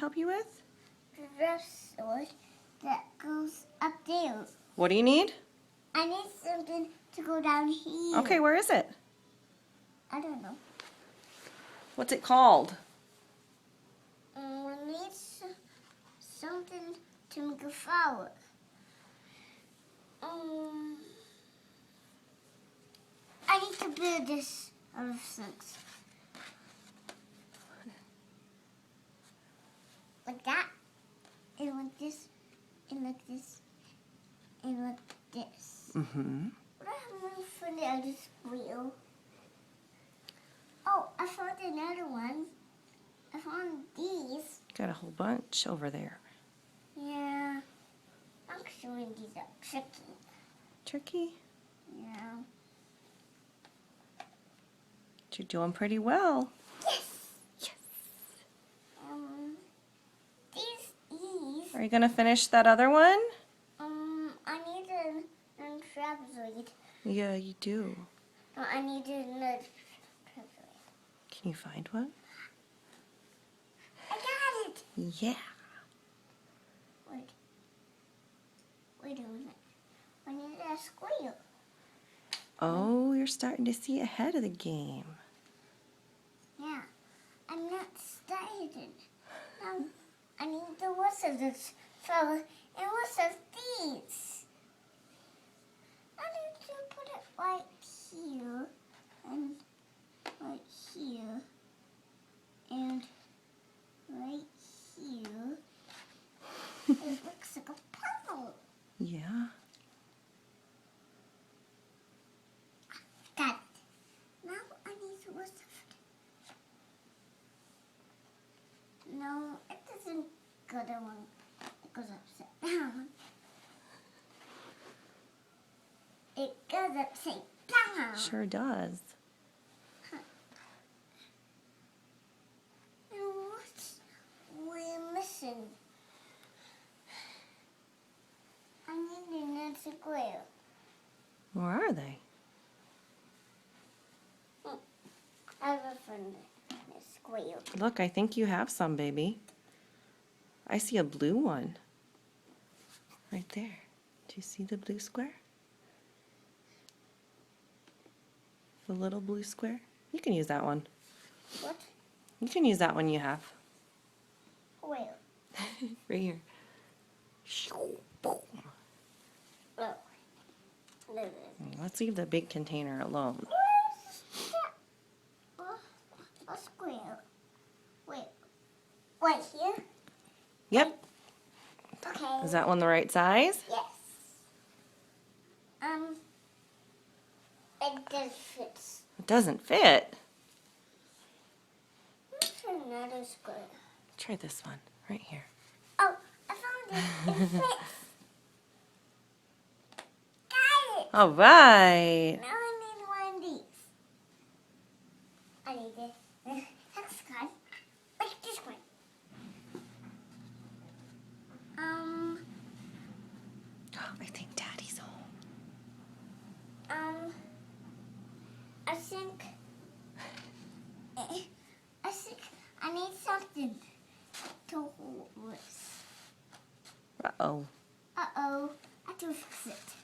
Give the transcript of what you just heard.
help you with? The sword that goes up there. What do you need? I need something to go down here. Okay, where is it? I don't know. What's it called? I need something to make a flower. I need to build this out of things. Like that, and like this, and like this, and like this. Mm-hmm. What am I for the other squeal? Oh, I found another one. I found these. Got a whole bunch over there. Yeah. Actually, these are tricky. Tricky? Yeah. But you're doing pretty well. Yes. Yes. These. Are you going to finish that other one? I need a trapezoid. Yeah, you do. No, I need another trapezoid. Can you find one? I got it. Yeah. Wait a minute. I need a squeal. Oh, you're starting to see ahead of the game. Yeah. I'm not started. I need the rest of this flower and rest of these. I need to put it right here and right here and right here. It looks like a puzzle. Yeah. Got it. Now I need the rest of it. No, it doesn't go that one. It goes upside down. It goes upside down. Sure does. And what we're missing? I need another square. Where are they? I have a friend, a square. Look, I think you have some, baby. I see a blue one. Right there. Do you see the blue square? The little blue square? You can use that one. What? You can use that one you have. Where? Right here. Oh. There it is. Let's leave the big container alone. A square. Wait. Right here? Yep. Okay. Is that one the right size? Yes. It does fit. It doesn't fit. Where's another square? Try this one. Right here. Oh, I found it. It fits. Got it. All right. Now I need one of these. I need this. That's good. Like this one. I think Daddy's home. I think I need something to hold this. Uh-oh. Uh-oh. I have to fix it.